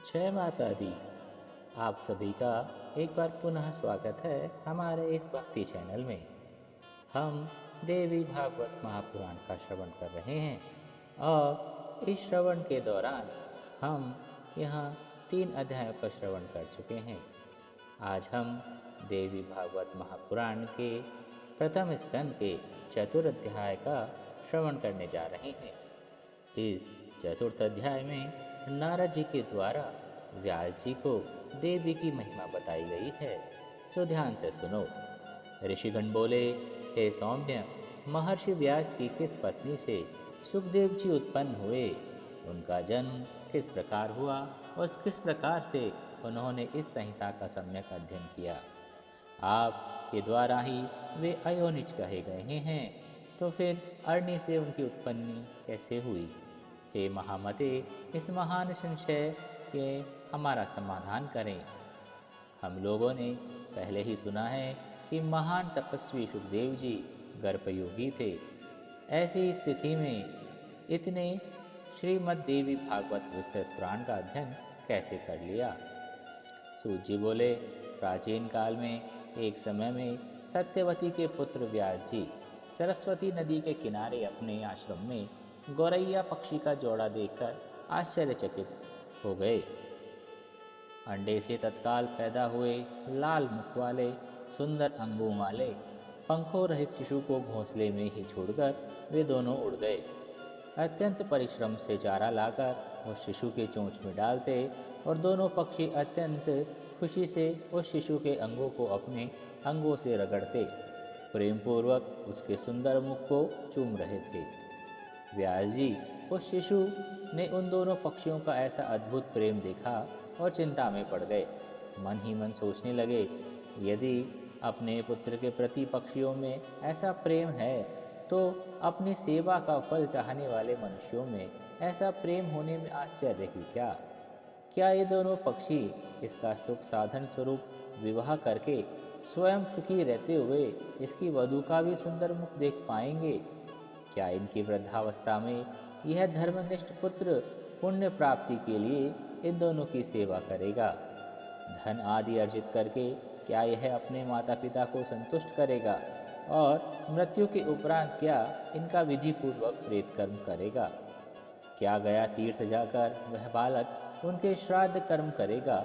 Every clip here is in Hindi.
जय माता दी। आप सभी का एक बार पुनः स्वागत है हमारे इस भक्ति चैनल में। हम देवी भागवत महापुराण का श्रवण कर रहे हैं और इस श्रवण के दौरान हम यहाँ 3 अध्यायों का श्रवण कर चुके हैं। आज हम देवी भागवत महापुराण के प्रथम स्कंद के चतुर्थ अध्याय का श्रवण करने जा रहे हैं। इस चतुर्थ अध्याय में नारद जी के द्वारा व्यास जी को देवी की महिमा बताई गई है। सो ध्यान से सुनो। ऋषिगण बोले, हे सौम्य, महर्षि व्यास की किस पत्नी से सुखदेव जी उत्पन्न हुए, उनका जन्म किस प्रकार हुआ और किस प्रकार से उन्होंने इस संहिता का सम्यक अध्ययन किया। आप के द्वारा ही वे अयोनिज कहे गए हैं, तो फिर अरणी से उनकी उत्पत्ति कैसे हुई। हे महामते, इस महान संशय के हमारा समाधान करें। हम लोगों ने पहले ही सुना है कि महान तपस्वी सुखदेव जी गर्भयोगी थे। ऐसी स्थिति में इतने श्रीमद् देवी भागवत विस्तृत पुराण का अध्ययन कैसे कर लिया। सूत जी बोले, प्राचीन काल में एक समय में सत्यवती के पुत्र व्यास जी सरस्वती नदी के किनारे अपने आश्रम में गौरैया पक्षी का जोड़ा देखकर आश्चर्यचकित हो गए। अंडे से तत्काल पैदा हुए लाल मुख वाले सुंदर अंगों वाले पंखों रहित शिशु को घोंसले में ही छोड़कर वे दोनों उड़ गए। अत्यंत परिश्रम से चारा लाकर उस शिशु के चोंच में डालते और दोनों पक्षी अत्यंत खुशी से उस शिशु के अंगों को अपने अंगों से रगड़ते प्रेम पूर्वक उसके सुंदर मुख को चूम रहे थे। व्यास जी उस शिशु ने उन दोनों पक्षियों का ऐसा अद्भुत प्रेम देखा और चिंता में पड़ गए। मन ही मन सोचने लगे, यदि अपने पुत्र के प्रति पक्षियों में ऐसा प्रेम है तो अपनी सेवा का फल चाहने वाले मनुष्यों में ऐसा प्रेम होने में आश्चर्य ही क्या। क्या ये दोनों पक्षी इसका सुख साधन स्वरूप विवाह करके स्वयं सुखी रहते हुए इसकी वधू का भी सुंदर मुख देख पाएंगे। क्या इनकी वृद्धावस्था में यह धर्मनिष्ठ पुत्र पुण्य प्राप्ति के लिए इन दोनों की सेवा करेगा। धन आदि अर्जित करके क्या यह अपने माता पिता को संतुष्ट करेगा और मृत्यु के उपरांत क्या इनका विधि पूर्वक प्रेत कर्म करेगा। क्या गया तीर्थ जाकर वह बालक उनके श्राद्ध कर्म करेगा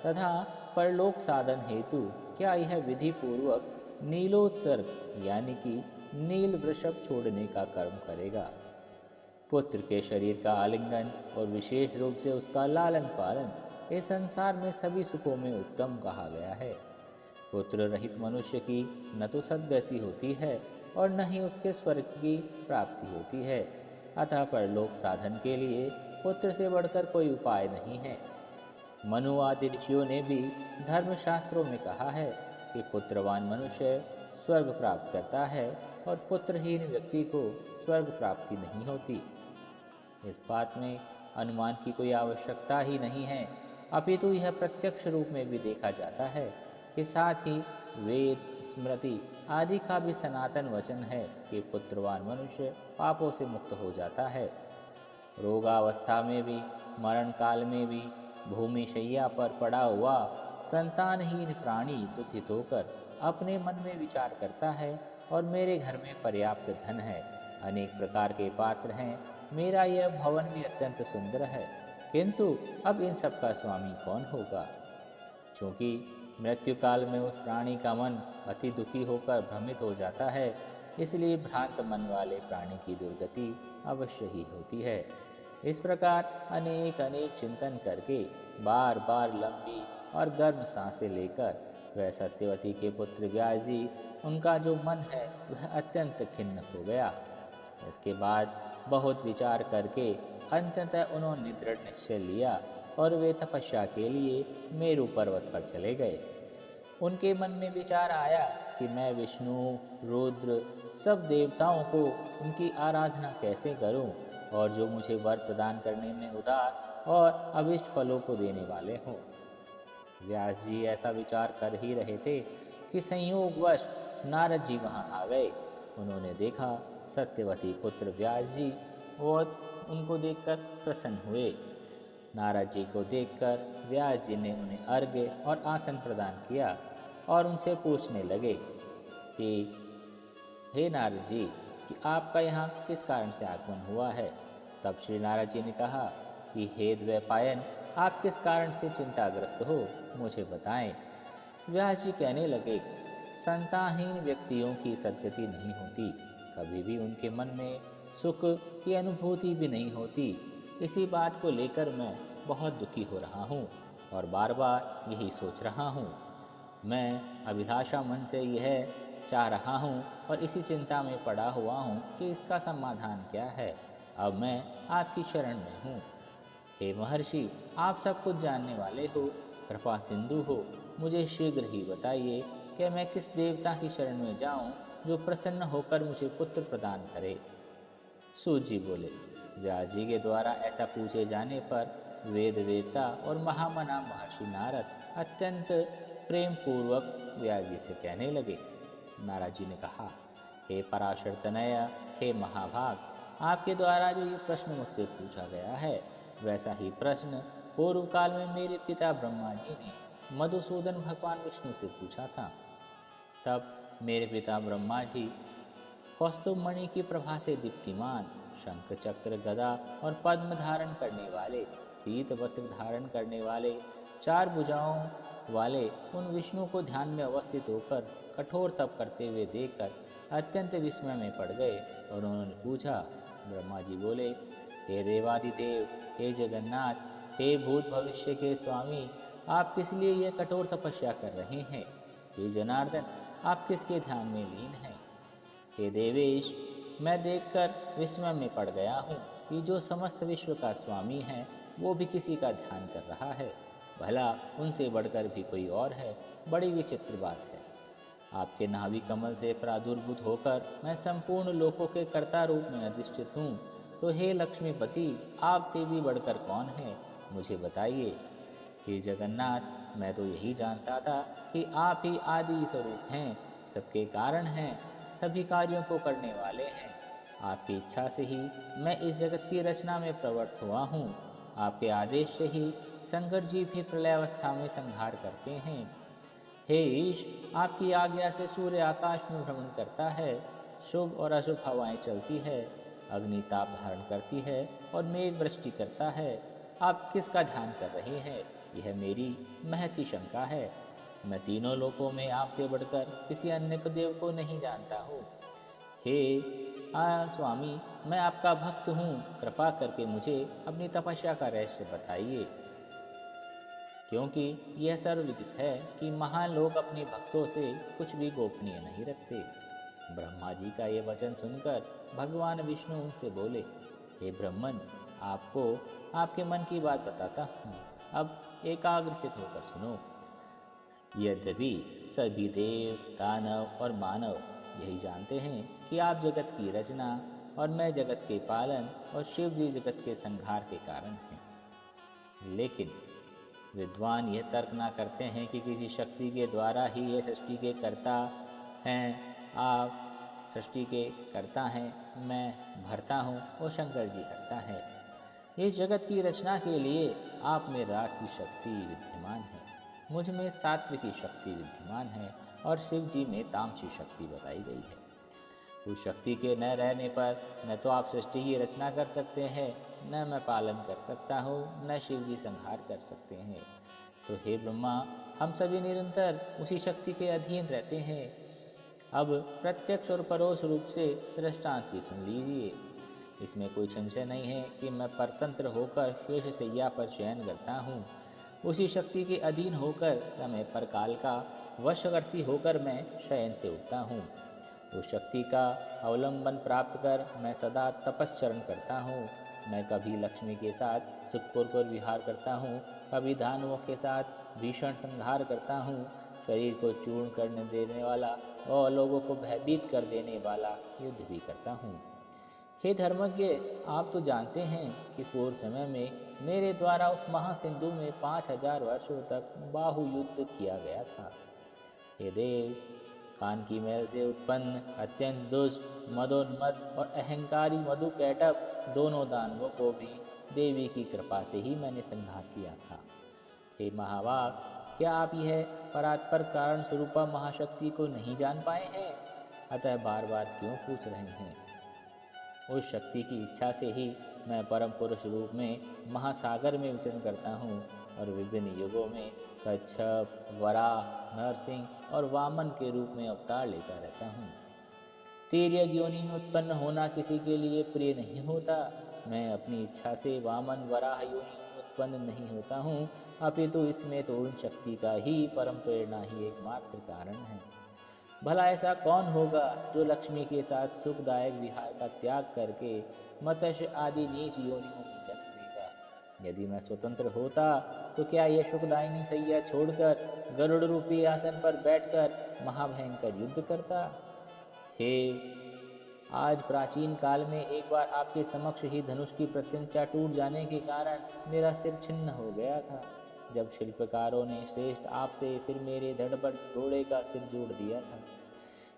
तथा परलोक साधन हेतु क्या यह विधि पूर्वक नीलोत्सर्ग यानी कि नील वृषभ छोड़ने का कर्म करेगा। पुत्र के शरीर का आलिंगन और विशेष रूप से उसका लालन पालन इस संसार में सभी सुखों में उत्तम कहा गया है। पुत्र रहित मनुष्य की न तो सद्गति होती है और न ही उसके स्वर्ग की प्राप्ति होती है। अतः परलोक साधन के लिए पुत्र से बढ़कर कोई उपाय नहीं है। मनु आदि ऋषियों ने भी धर्मशास्त्रों में कहा है कि पुत्रवान मनुष्य स्वर्ग प्राप्त करता है और पुत्रहीन व्यक्ति को स्वर्ग प्राप्ति नहीं होती। इस बात में अनुमान की कोई आवश्यकता ही नहीं है, अपितु यह प्रत्यक्ष रूप में भी देखा जाता है कि साथ ही वेद स्मृति आदि का भी सनातन वचन है कि पुत्रवान मनुष्य पापों से मुक्त हो जाता है। रोगावस्था में भी मरण काल में भी भूमि शैया पर पड़ा हुआ संतानहीन प्राणी दुखित होकर अपने मन में विचार करता है और मेरे घर में पर्याप्त धन है, अनेक प्रकार के पात्र हैं, मेरा यह भवन भी अत्यंत सुंदर है, किंतु अब इन सब का स्वामी कौन होगा। क्योंकि मृत्यु काल में उस प्राणी का मन अति दुखी होकर भ्रमित हो जाता है, इसलिए भ्रांत मन वाले प्राणी की दुर्गति अवश्य ही होती है। इस प्रकार अनेक अनेक चिंतन करके बार बार लंबी और गर्म सांसें लेकर वह सत्यवती के पुत्र व्यास जी उनका जो मन है वह अत्यंत खिन्न हो गया। इसके बाद बहुत विचार करके अंततः उन्होंने दृढ़ निश्चय लिया और वे तपस्या के लिए मेरु पर्वत पर चले गए। उनके मन में विचार आया कि मैं विष्णु रुद्र सब देवताओं को उनकी आराधना कैसे करूं और जो मुझे वर प्रदान करने में उदार और अभिष्ट फलों को देने वाले हों। व्यास जी ऐसा विचार कर ही रहे थे कि संयोगवश नारद जी वहां आ गए। उन्होंने देखा सत्यवती पुत्र व्यास जी और उनको देखकर प्रसन्न हुए। नारद जी को देखकर व्यास जी ने उन्हें अर्घ्य और आसन प्रदान किया और उनसे पूछने लगे कि हे नारद जी कि आपका यहाँ किस कारण से आगमन हुआ है। तब श्री नारद जी ने कहा कि हे द्वैपायन, आप किस कारण से चिंताग्रस्त हो, मुझे बताएं। व्यास जी कहने लगे, संतानहीन व्यक्तियों की सद्गति नहीं होती, कभी भी उनके मन में सुख की अनुभूति भी नहीं होती। इसी बात को लेकर मैं बहुत दुखी हो रहा हूँ और बार बार यही सोच रहा हूँ। मैं अभिलाषा मन से यह चाह रहा हूँ और इसी चिंता में पड़ा हुआ हूँ कि इसका समाधान क्या है। अब मैं आपकी शरण में हूँ। हे महर्षि, आप सब कुछ जानने वाले हो, कृपा सिंधु हो, मुझे शीघ्र ही बताइए कि मैं किस देवता की शरण में जाऊं जो प्रसन्न होकर मुझे पुत्र प्रदान करे। सूत जी बोले, व्यास जी के द्वारा ऐसा पूछे जाने पर वेद वेदता और महामना महर्षि नारद अत्यंत प्रेम पूर्वक व्यास जी से कहने लगे। नारद जी ने कहा, हे पराशर तनया, हे महाभाग, आपके द्वारा जो ये प्रश्न मुझसे पूछा गया है, वैसा ही प्रश्न पूर्व काल में मेरे पिता ब्रह्मा जी ने मधुसूदन भगवान विष्णु से पूछा था। तब मेरे पिता ब्रह्मा जी कौस्तुभ मणि की प्रभा से दीप्तिमान, शंख चक्र गदा और पद्म धारण करने वाले, पीत वस्त्र धारण करने वाले, चार भुजाओं वाले उन विष्णु को ध्यान में अवस्थित होकर कठोर तप करते हुए देखकर अत्यंत विस्मय में पड़ गए और उन्होंने पूछा। ब्रह्मा जी बोले, हे देवादिदेव, हे जगन्नाथ, हे भूत भविष्य के स्वामी, आप किस लिए यह कठोर तपस्या कर रहे हैं। हे जनार्दन, आप किसके ध्यान में लीन हैं। हे देवेश, मैं देखकर विस्मय में पड़ गया हूँ कि जो समस्त विश्व का स्वामी है वो भी किसी का ध्यान कर रहा है। भला उनसे बढ़कर भी कोई और है। बड़ी विचित्र बात है। आपके नाभि कमल से प्रादुर्भूत होकर मैं संपूर्ण लोकों के कर्ता रूप में अधिष्ठित हूँ, तो हे लक्ष्मीपति, आपसे भी बढ़कर कौन है, मुझे बताइए। हे जगन्नाथ, मैं तो यही जानता था कि आप ही आदि स्वरूप हैं, सबके कारण हैं, सभी कार्यों को करने वाले हैं। आपकी इच्छा से ही मैं इस जगत की रचना में प्रवृत्त हुआ हूँ। आपके आदेश से ही शंकर जी भी प्रलयावस्था में संहार करते हैं। हे ईश, आपकी आज्ञा से सूर्य आकाश में भ्रमण करता है, शुभ और अशुभ हवाएं चलती है, अग्नि ताप धारण करती है और मेघ वृष्टि करता है। आप किसका ध्यान कर रहे हैं, यह मेरी महती शंका है। मैं तीनों लोकों में आपसे बढ़कर किसी अन्य को देव को नहीं जानता हूँ। हे स्वामी, मैं आपका भक्त हूँ, कृपा करके मुझे अपनी तपस्या का रहस्य बताइए, क्योंकि यह सर्वविदित है कि महान लोग अपने भक्तों से कुछ भी गोपनीय नहीं रखते। ब्रह्मा जी का ये वचन सुनकर भगवान विष्णु उनसे बोले, हे ब्रह्मन, आपको आपके मन की बात बताता हूँ, अब एकाग्रचित होकर सुनो। यद्यपि सभी देव, दानव और मानव यही जानते हैं कि आप जगत की रचना और मैं जगत के पालन और शिव जी जगत के संहार के कारण हैं, लेकिन विद्वान यह तर्क ना करते हैं कि किसी शक्ति के द्वारा ही ये सृष्टि के कर्ता हैं। आप सृष्टि के कर्ता हैं, मैं भरता हूँ और शंकर जी हरता है। इस जगत की रचना के लिए आप में राजसी शक्ति विद्यमान है, मुझ में सात्विकी शक्ति विद्यमान है और शिव जी में तामसी शक्ति बताई गई है। उस शक्ति के न रहने पर न तो आप सृष्टि की रचना कर सकते हैं, न मैं पालन कर सकता हूँ, न शिव जी संहार कर सकते हैं। तो हे ब्रह्मा, हम सभी निरंतर उसी शक्ति के अधीन रहते हैं। अब प्रत्यक्ष और परोक्ष रूप से दृष्टांत भी सुन लीजिए। इसमें कोई संशय नहीं है कि मैं परतंत्र होकर शेष शैया पर शयन करता हूँ। उसी शक्ति के अधीन होकर समय पर काल का वशवर्ती होकर मैं शयन से उठता हूँ। उस शक्ति का अवलंबन प्राप्त कर मैं सदा तपश्चरण करता हूँ। मैं कभी लक्ष्मी के साथ सुखपूर्वक विहार करता हूँ, कभी दानवों के साथ भीषण संहार करता हूँ। शरीर को चूर्ण करने देने वाला और लोगों को भयभीत कर देने वाला युद्ध भी करता हूँ। हे धर्मज्ञ, आप तो जानते हैं कि पूर्व समय में मेरे द्वारा उस महासिंधु में 5000 वर्षों तक बाहु युद्ध किया गया था। हे देव, कान की मैल से उत्पन्न अत्यंत दुष्ट, मदोन्मत्त और अहंकारी मधुकैटभ दोनों दानवों को भी देवी की कृपा से ही मैंने संहार किया था। हे महाभाग, क्या आप यह परात्पर कारण स्वरूपा महाशक्ति को नहीं जान पाए हैं? अतः बार बार क्यों पूछ रहे हैं? उस शक्ति की इच्छा से ही मैं परम पुरुष रूप में महासागर में विचरण करता हूँ और विभिन्न युगों में कच्छप, वराह, नरसिंह और वामन के रूप में अवतार लेता रहता हूँ। तिर्यक योनि में उत्पन्न होना किसी के लिए प्रिय नहीं होता। मैं अपनी इच्छा से वामन वराह योनि में उत्पन्न नहीं होता हूँ, अपितु इसमें तो उन शक्ति का ही परम प्रेरणा ही एकमात्र कारण है। भला ऐसा कौन होगा जो लक्ष्मी के साथ सुखदायक विहार का त्याग करके मत्स्य आदि नीच योनियों में जन्म लेगा? यदि मैं स्वतंत्र होता तो क्या यह सुखदायिनी सैया छोड़कर गरुड़ रूपी आसन पर बैठकर महाभयंकर युद्ध करता? हे, आज प्राचीन काल में एक बार आपके समक्ष ही धनुष की प्रत्यंचा टूट जाने के कारण मेरा सिर छिन्न हो गया था। जब शिल्पकारों ने श्रेष्ठ आपसे फिर मेरे धड़ पर घोड़े का सिर जोड़ दिया था।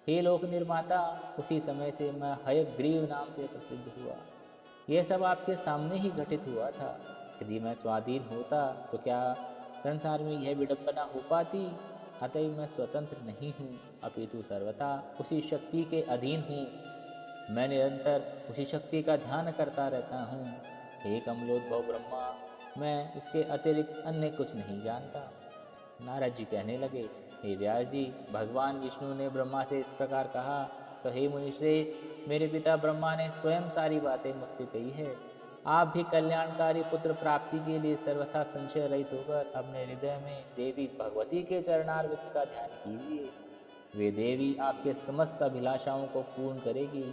हे लोक निर्माता, उसी समय से मैं हयग्रीव नाम से प्रसिद्ध हुआ। यह सब आपके सामने ही घटित हुआ था। यदि मैं स्वाधीन होता तो क्या संसार में यह विडंबना हो पाती? अतएव मैं स्वतंत्र नहीं हूँ, अपितु सर्वथा उसी शक्ति के अधीन हूँ। मैं निरंतर उसी शक्ति का ध्यान करता रहता हूँ। हे कमलोद्भव ब्रह्मा, मैं इसके अतिरिक्त अन्य कुछ नहीं जानता। नारद जी कहने लगे, हे व्यास जी, भगवान विष्णु ने ब्रह्मा से इस प्रकार कहा तो हे मुनिश्रेष्ठ, मेरे पिता ब्रह्मा ने स्वयं सारी बातें मुझसे कही है। आप भी कल्याणकारी पुत्र प्राप्ति के लिए सर्वथा संशय रहित होकर अपने हृदय में देवी भगवती के चरणारविंद का ध्यान कीजिए। वे देवी आपके समस्त अभिलाषाओं को पूर्ण करेगी।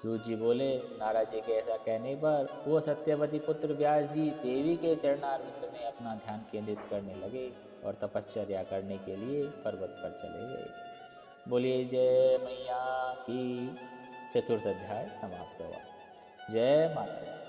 सूत जी बोले, नारद जी के ऐसा कहने पर वो सत्यवती पुत्र व्यास जी देवी के चरणारविंद में अपना ध्यान केंद्रित करने लगे और तपश्चर्या करने के लिए पर्वत पर चले गए। बोलिए जय मैया की। चतुर्थ अध्याय समाप्त हुआ। जय माता।